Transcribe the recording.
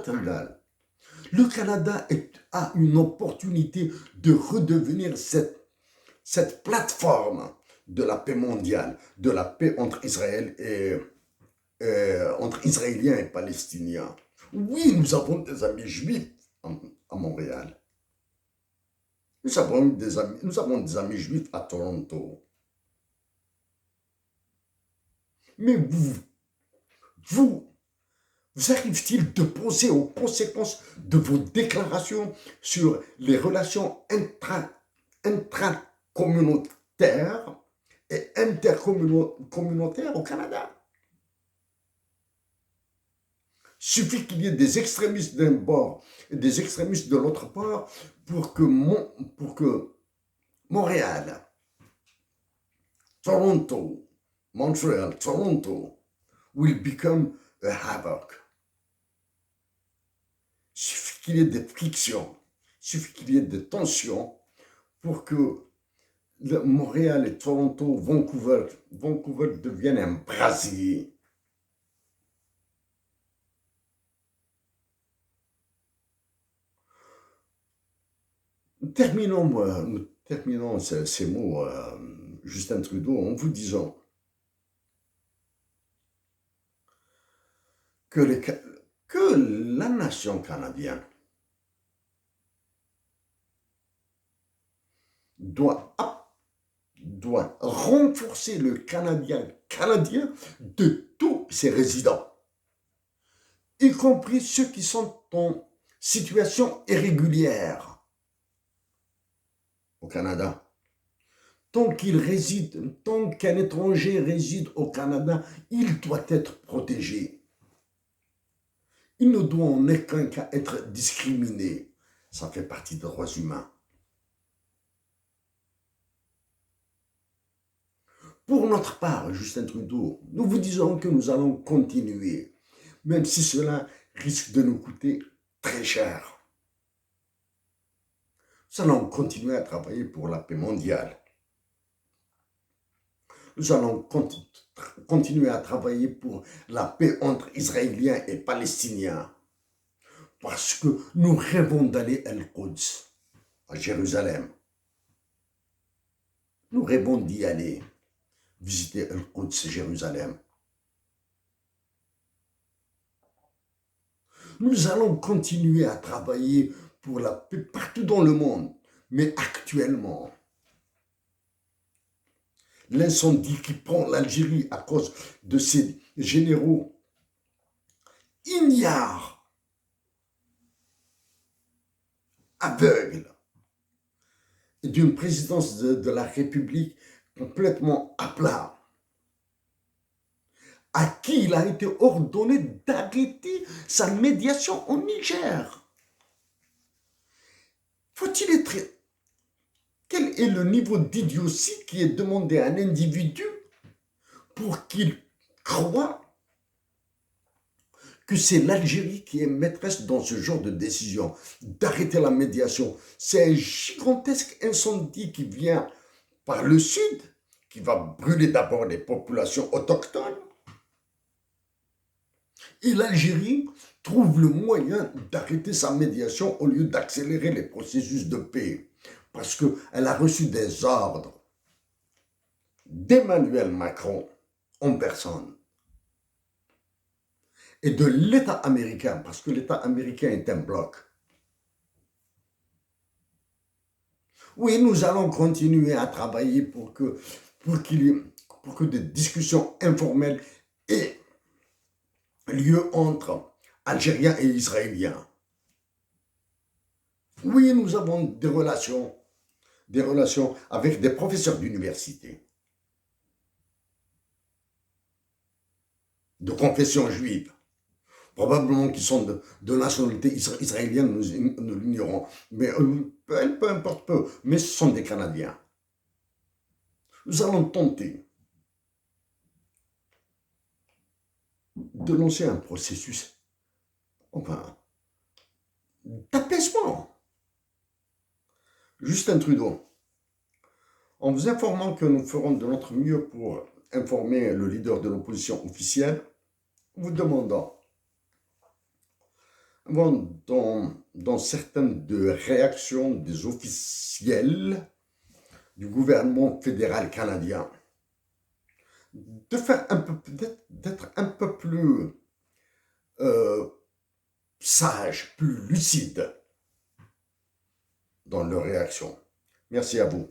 totale. Le Canada a une opportunité de redevenir cette plateforme de la paix mondiale, de la paix entre entre Israéliens et Palestiniens. Oui, nous avons des amis juifs à Montréal. Nous avons des amis juifs à Toronto. Mais vous arrive-t-il de penser aux conséquences de vos déclarations sur les relations intracommunautaires et intercommunautaires au Canada? Suffit qu'il y ait des extrémistes d'un bord et des extrémistes de l'autre bord pour que Montréal, Toronto, Montreal, Toronto will become a havoc. Il suffit qu'il y ait des frictions, il suffit qu'il y ait des tensions pour que Montréal et Toronto, Vancouver deviennent un brasier. Terminons ces mots, Justin Trudeau, en vous disant que la nation canadienne doit renforcer le canadien de tous ses résidents, y compris ceux qui sont en situation irrégulière au Canada. Tant qu'un étranger réside au Canada, il doit être protégé. Il ne doit en aucun cas être discriminé. Ça fait partie des droits humains. Pour notre part, Justin Trudeau, nous vous disons que nous allons continuer, même si cela risque de nous coûter très cher. Nous allons continuer à travailler pour la paix mondiale. Nous allons continuer à travailler pour la paix entre Israéliens et Palestiniens. Parce que nous rêvons d'aller à Al-Quds, à Jérusalem. Nous rêvons d'y aller, visiter Al-Quds, Jérusalem. Nous allons continuer à travailler pour la paix partout dans le monde. Mais actuellement, l'incendie qui prend l'Algérie à cause de ces généraux ignares, aveugles, et d'une présidence de la République complètement à plat, à qui il a été ordonné d'arrêter sa médiation au Niger. Faut-il être... Quel est le niveau d'idiotie qui est demandé à un individu pour qu'il croie que c'est l'Algérie qui est maîtresse dans ce genre de décision, d'arrêter la médiation? C'est un gigantesque incendie qui vient par le sud, qui va brûler d'abord les populations autochtones. Et l'Algérie trouve le moyen d'arrêter sa médiation au lieu d'accélérer les processus de paix. Parce qu'elle a reçu des ordres d'Emmanuel Macron en personne et de l'État américain, parce que l'État américain est un bloc. Oui, nous allons continuer à travailler pour que des discussions informelles aient lieu entre Algériens et Israéliens. Oui, nous avons des relations avec des professeurs d'université, de confession juive, probablement qui sont de nationalité israélienne, nous l'ignorons, mais peu importe peu, mais ce sont des Canadiens. Nous allons tenter de lancer un processus, d'apaisement. Justin Trudeau, en vous informant que nous ferons de notre mieux pour informer le leader de l'opposition officielle, vous demandant dans certaines de réactions des officiels du gouvernement fédéral canadien, de faire un peu, d'être un peu plus sage, plus lucide dans leurs réactions. Merci à vous.